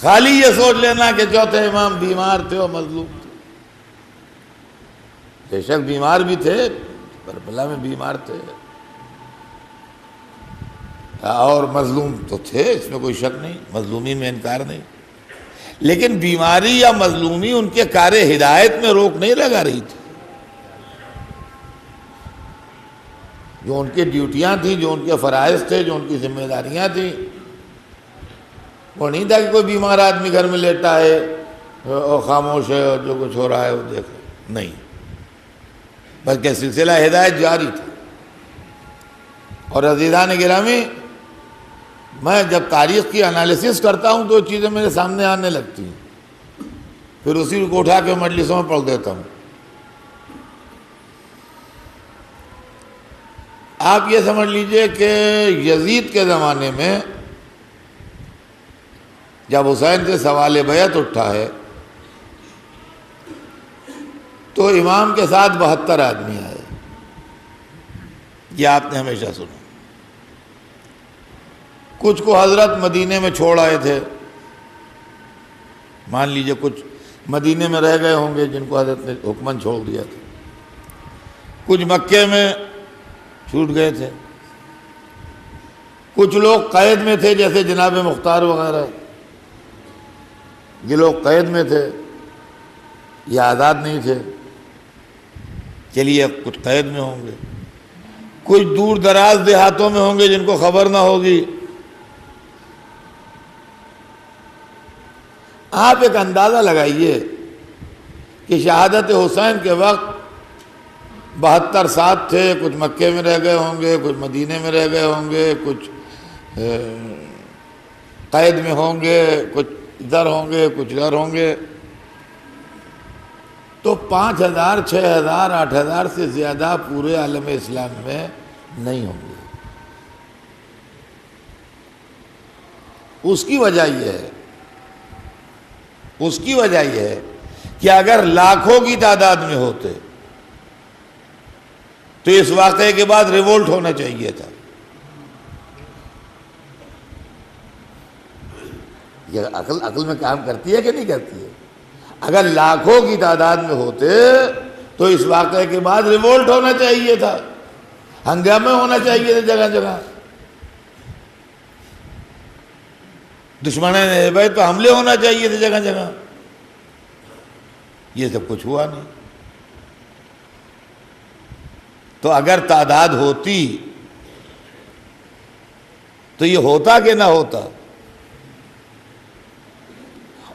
خالی یہ سوچ لینا کہ چوتھے امام بیمار تھے اور مظلوم تھے. بے شک بیمار بھی تھے، کربلا میں بیمار تھے، اور مظلوم تو تھے، اس میں کوئی شک نہیں، مظلومی میں انکار نہیں، لیکن بیماری یا مظلومی ان کے کار ہدایت میں روک نہیں لگا رہی تھی. جو ان کی ڈیوٹیاں تھیں، جو ان کے فرائض تھے، جو ان کی ذمہ داریاں تھیں، وہ نہیں تھا کہ کوئی بیمار آدمی گھر میں لیٹا ہے اور خاموش ہے اور جو کچھ ہو رہا ہے وہ دیکھے، نہیں، بلکہ سلسلہ ہدایت جاری تھا. اور عزیزان گرامی، میں جب تاریخ کی انالیسس کرتا ہوں تو چیزیں میرے سامنے آنے لگتی ہیں، پھر اسی کو اٹھا کے مجلسوں میں پڑھ دیتا ہوں. آپ یہ سمجھ لیجئے کہ یزید کے زمانے میں جب حسین سے سوال بیعت اٹھا ہے تو امام کے ساتھ 72 آدمی آئے. یہ آپ نے ہمیشہ سنا. کچھ کو حضرت مدینے میں چھوڑ آئے تھے، مان لیجئے کچھ مدینے میں رہ گئے ہوں گے جن کو حضرت نے حکماً چھوڑ دیا تھا، کچھ مکے میں چھوٹ گئے تھے، کچھ لوگ قید میں تھے جیسے جناب مختار وغیرہ، یہ لوگ قید میں تھے، یہ آزاد نہیں تھے، چلیے کچھ قید میں ہوں گے، کچھ دور دراز دیہاتوں میں ہوں گے جن کو خبر نہ ہوگی. آپ ایک اندازہ لگائیے کہ شہادت حسین کے وقت 72 ساتھ تھے، کچھ مکے میں رہ گئے ہوں گے، کچھ مدینے میں رہ گئے ہوں گے، کچھ قید میں ہوں گے، کچھ ادھر ہوں گے، کچھ ادھر ہوں گے، تو 5000 6000 8000 سے زیادہ پورے عالم اسلام میں نہیں ہوں گے. اس کی وجہ یہ ہے کہ اگر لاکھوں کی تعداد میں ہوتے تو اس واقعے کے بعد ریوولٹ ہونا چاہیے تھا. یہ عقل میں کام کرتی ہے کہ نہیں کرتی ہے؟ اگر لاکھوں کی تعداد میں ہوتے تو اس واقعے کے بعد ریوولٹ ہونا چاہیے تھا، ہنگامے ہونا چاہیے تھے جگہ جگہ، دشمنان اہل بیت پہ حملے ہونا چاہیے تھے جگہ جگہ. یہ سب کچھ ہوا نہیں. تو اگر تعداد ہوتی تو یہ ہوتا کہ نہ ہوتا؟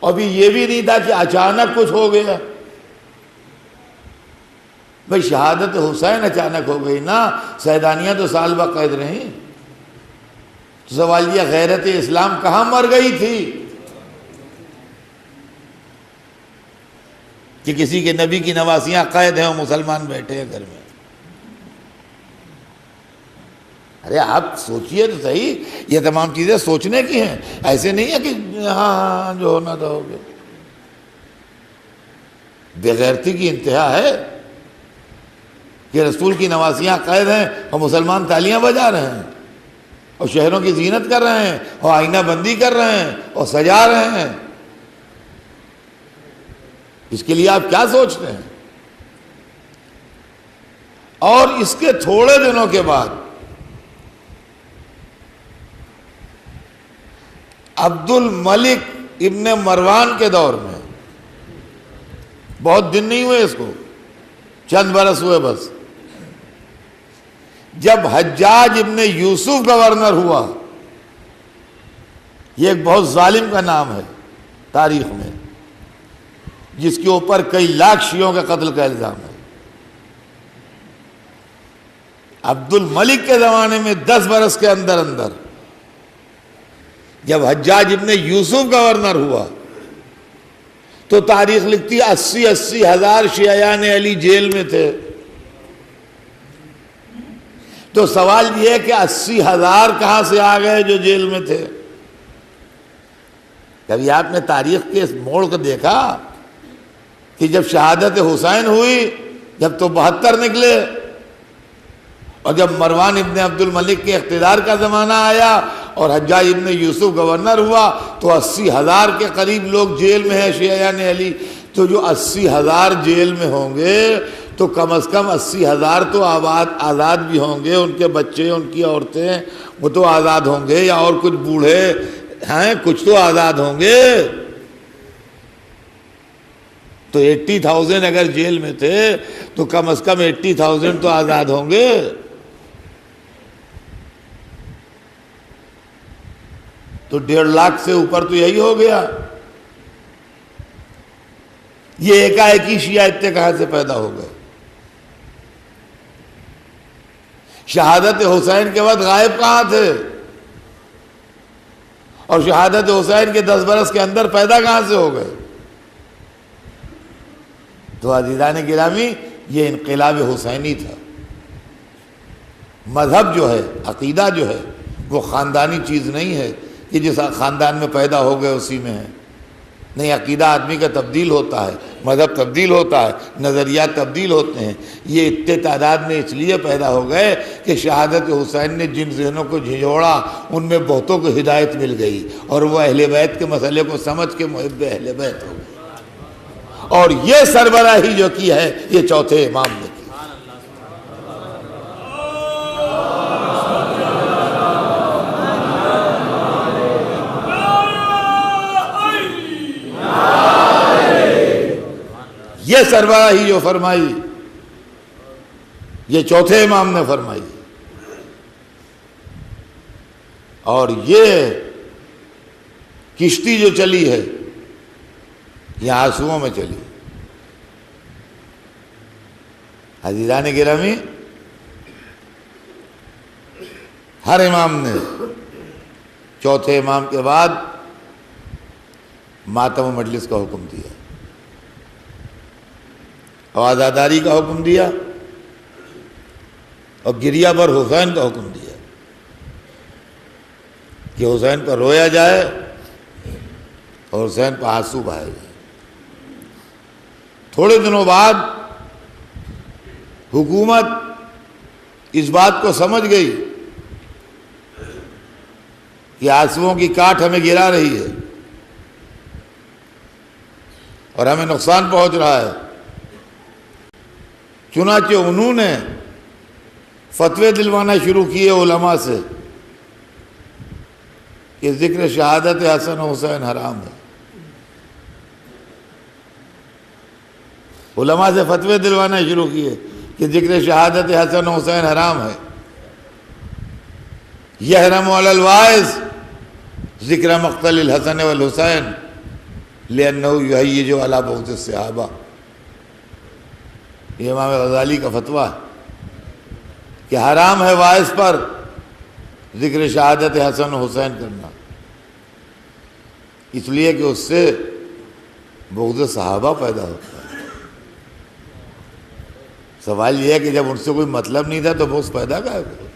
ابھی یہ بھی نہیں تھا کہ اچانک کچھ ہو گیا. بھئی شہادت حسین اچانک ہو گئی نا، سیدانیاں تو سال بقید رہیں. تو سوال یہ غیرت اسلام کہاں مر گئی تھی کہ کسی کے نبی کی نواسیاں قید ہیں اور مسلمان بیٹھے ہیں گھر میں؟ ارے آپ سوچئے تو صحیح، یہ تمام چیزیں سوچنے کی ہیں، ایسے نہیں ہے کہ ہاں جو ہونا تھا ہو گیا. بے غیرتی کی انتہا ہے کہ رسول کی نواسیاں قید ہیں اور مسلمان تالیاں بجا رہے ہیں اور شہروں کی زینت کر رہے ہیں اور آئینہ بندی کر رہے ہیں اور سجا رہے ہیں. اس کے لیے آپ کیا سوچتے ہیں؟ اور اس کے تھوڑے دنوں کے بعد عبد الملک ابن مروان کے دور میں، بہت دن نہیں ہوئے اس کو، چند برس ہوئے بس، جب حجاج ابن یوسف گورنر ہوا، یہ ایک بہت ظالم کا نام ہے تاریخ میں، جس کے اوپر کئی لاکھ شیعوں کے قتل کا الزام ہے. عبد الملک کے زمانے میں 10 برس کے اندر جب حجاج ابن یوسف گورنر ہوا تو تاریخ لکھتی 80 ہزار شیعیان علی جیل میں تھے. تو سوال یہ ہے کہ 80 ہزار کہاں سے آ گئے جو جیل میں تھے؟ کبھی آپ نے تاریخ کے اس موڑ کو دیکھا کہ جب شہادت حسین ہوئی جب تو 72 نکلے اور جب مروان ابن عبد الملک کے اقتدار کا زمانہ آیا اور حجاج ابن یوسف گورنر ہوا تو 80,000 کے قریب لوگ جیل میں ہیں شیعیان علی. تو جو 80,000 جیل میں ہوں گے تو کم از کم 80,000 تو آزاد بھی ہوں گے. ان کے بچے، ان کی عورتیں، وہ تو آزاد ہوں گے، یا اور کچھ بوڑھے ہیں کچھ تو آزاد ہوں گے. تو 80,000 اگر جیل میں تھے تو کم از کم 80,000 تو آزاد ہوں گے. تو 1.5 لاکھ سے اوپر تو یہی ہو گیا. یہ ایک شیعہ اتنے کہاں سے پیدا ہو گئے؟ شہادت حسین کے بعد غائب کہاں تھے؟ اور شہادت حسین کے 10 برس کے اندر پیدا کہاں سے ہو گئے؟ تو عزیزان گرامی، یہ انقلاب حسینی تھا. مذہب جو ہے، عقیدہ جو ہے، وہ خاندانی چیز نہیں ہے کہ جس خاندان میں پیدا ہو گئے اسی میں ہے. نہیں، عقیدہ آدمی کا تبدیل ہوتا ہے، مذہب تبدیل ہوتا ہے، نظریات تبدیل ہوتے ہیں. یہ اتنے تعداد میں اس لیے پیدا ہو گئے کہ شہادت حسین نے جن ذہنوں کو جھنجھوڑا ان میں بہتوں کو ہدایت مل گئی اور وہ اہل بیت کے مسئلے کو سمجھ کے محب اہل بیت ہو گئے. اور یہ سربراہی جو کی ہے یہ چوتھے امام نے کی. یہ سربراہی جو فرمائی یہ چوتھے امام نے فرمائی. اور یہ کشتی جو چلی ہے یہ آنسوؤں میں چلی. عزیزان گرامی، ہر امام نے چوتھے امام کے بعد ماتم و مجلس کا حکم دیا، عزاداری کا حکم دیا اور گریہ بر حسین کا حکم دیا کہ حسین پر رویا جائے اور حسین پر آنسو بہائے جائے. تھوڑے دنوں بعد حکومت اس بات کو سمجھ گئی کہ آنسوؤں کی کاٹ ہمیں گرا رہی ہے اور ہمیں نقصان پہنچ رہا ہے. چنانچہ انہوں نے فتوے دلوانا شروع کیے علماء سے کہ ذکر شہادت حسن و حسین حرام ہے. علماء سے فتوے دلوانا شروع کیے کہ ذکر شہادت حسن و حسین حرام ہے. یحرم علی الواعظ ذکر مقتل الحسن والحسین لأنہ یہیج علی بغض الصحابہ. یہ امام غزالی کا فتویٰ ہے کہ حرام ہے واعظ پر ذکر شہادت حسن و حسین کرنا، اس لیے کہ اس سے بغض صحابہ پیدا ہوتا ہے. سوال یہ ہے کہ جب ان سے کوئی مطلب نہیں تھا تو بغض پیدا کیا ہوتا؟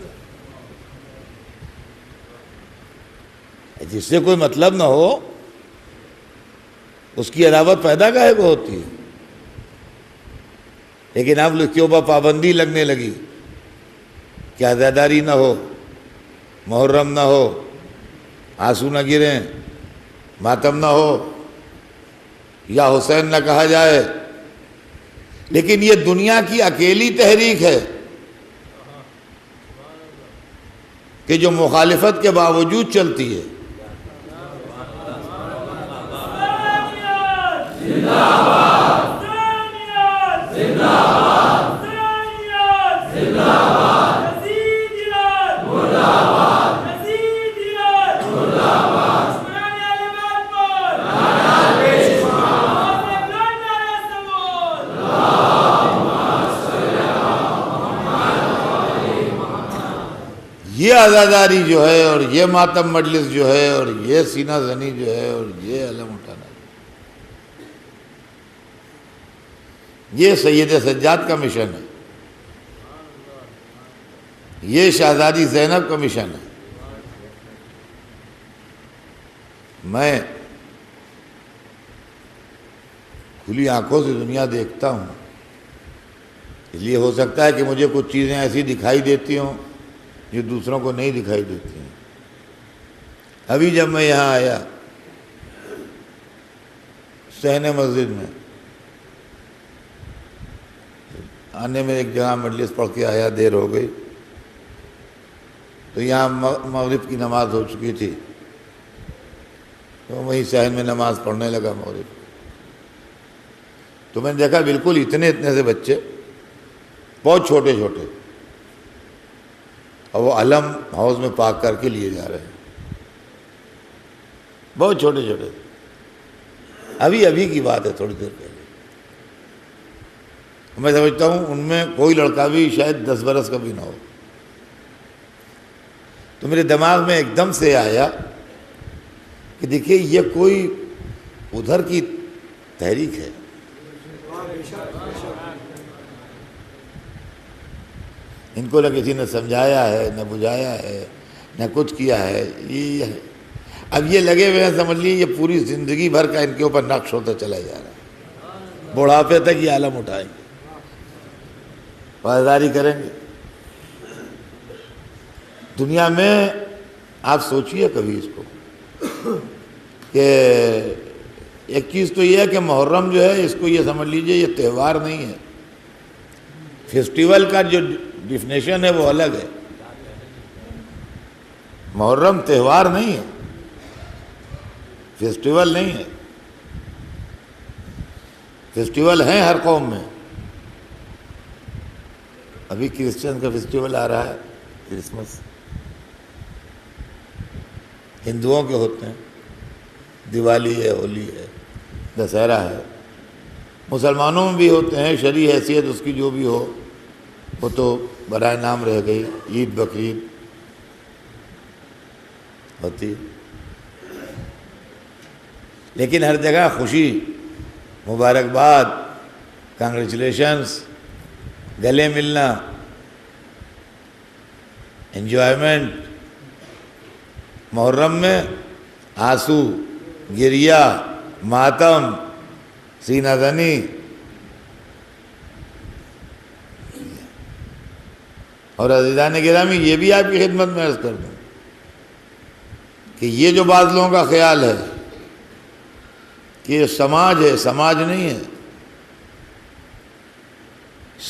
جس سے کوئی مطلب نہ ہو اس کی عداوت پیدا کیا کو ہوتی ہے. لیکن اب لڑکیوں پر پابندی لگنے لگی کہ عزاداری نہ ہو، محرم نہ ہو، آنسو نہ گریں، ماتم نہ ہو، یا حسین نہ کہا جائے. لیکن یہ دنیا کی اکیلی تحریک ہے کہ جو مخالفت کے باوجود چلتی ہے. یہ عزاداری جو ہے اور یہ ماتم مجلس جو ہے اور یہ سینہ زنی جو ہے اور یہ علم اٹھانا، یہ سید سجاد کا مشن ہے، یہ شہزادی زینب کا مشن ہے. میں کھلی آنکھوں سے دنیا دیکھتا ہوں اس لیے ہو سکتا ہے کہ مجھے کچھ چیزیں ایسی دکھائی دیتی ہوں جو دوسروں کو نہیں دکھائی دیتی ہیں۔ ابھی جب میں یہاں آیا صحن مسجد میں آنے میں ایک جگہ مجلس پڑھ کے آیا، دیر ہو گئی، تو یہاں مغرب کی نماز ہو چکی تھی، تو وہیں صحن میں نماز پڑھنے لگا مغرب۔ تو میں نے دیکھا بالکل اتنے سے بچے، بہت چھوٹے چھوٹے، اور وہ علم ہاؤس میں پاک کر کے لیے جا رہے ہیں، بہت چھوٹے چھوٹے، ابھی کی بات ہے، تھوڑی دیر پہلے۔ میں سمجھتا ہوں ان میں کوئی لڑکا بھی شاید 10 برس کا بھی نہ ہو۔ تو میرے دماغ میں ایک دم سے آیا کہ دیکھیے یہ کوئی ادھر کی تحریک ہے، ان کو نہ کسی نے سمجھایا ہے، نہ بجھایا ہے، نہ کچھ کیا ہے، یہ ہے۔ اب یہ لگے ہوئے ہیں، سمجھ لیے یہ پوری زندگی بھر کا ان کے اوپر نقش ہوتا چلا جا رہا ہے، بڑھاپے تک یہ عالم اٹھائیں گے، پاسداری کریں گے۔ دنیا میں آپ سوچئے کبھی اس کو کہ ایک چیز تو یہ ہے کہ محرم جو ہے اس کو یہ سمجھ لیجئے یہ تہوار نہیں ہے، فیسٹیول کا جو ڈیفینیشن ہے وہ الگ ہے۔ محرم تہوار نہیں ہے، فیسٹیول نہیں ہے۔ فیسٹیول ہیں ہر قوم میں، ابھی کرسچن کا فیسٹیول آ رہا ہے، کرسمس، ہندوؤں کے ہوتے ہیں، دیوالی ہے، ہولی ہے، دسہرہ ہے، مسلمانوں میں بھی ہوتے ہیں، شرعی حیثیت اس کی جو بھی ہو وہ تو برائے نام رہ گئی، عید بقرعید ہوتی، لیکن ہر جگہ خوشی، مبارکباد، کانگریچولیشنز، گلے ملنا، انجوائمنٹ۔ محرم میں آنسو، گریہ، ماتم، سینہ زنی، اور عزیزان گرامی یہ بھی آپ کی خدمت میں عرض کر دوں کہ یہ جو بعض لوگوں کا خیال ہے کہ یہ سماج ہے، سماج نہیں ہے،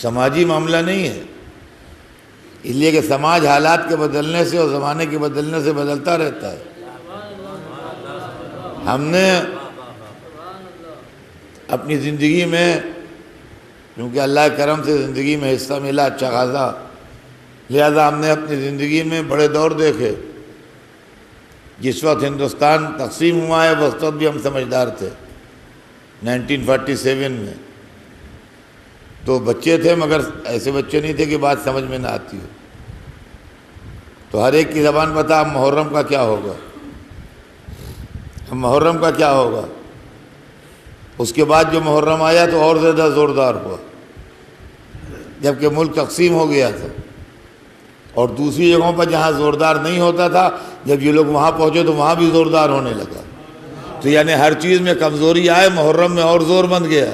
سماجی معاملہ نہیں ہے، اس لیے کہ سماج حالات کے بدلنے سے اور زمانے کے بدلنے سے بدلتا رہتا ہے۔ ہم نے اپنی زندگی میں، کیونکہ اللہ کے کرم سے زندگی میں حصہ ملا اچھا خاصا، لہذا ہم نے اپنی زندگی میں بڑے دور دیکھے۔ جس وقت ہندوستان تقسیم ہوا ہے اس وقت بھی ہم سمجھدار تھے، 1947 میں تو بچے تھے، مگر ایسے بچے نہیں تھے کہ بات سمجھ میں نہ آتی ہو۔ تو ہر ایک کی زبان بتا اب محرم کا کیا ہوگا، اب محرم کا کیا ہوگا۔ اس کے بعد جو محرم آیا تو اور زیادہ زوردار ہوا، جبکہ ملک تقسیم ہو گیا تھا، اور دوسری جگہوں پر جہاں زوردار نہیں ہوتا تھا، جب یہ لوگ وہاں پہنچے تو وہاں بھی زوردار ہونے لگا۔ تو یعنی ہر چیز میں کمزوری آئے، محرم میں اور زور بند گیا۔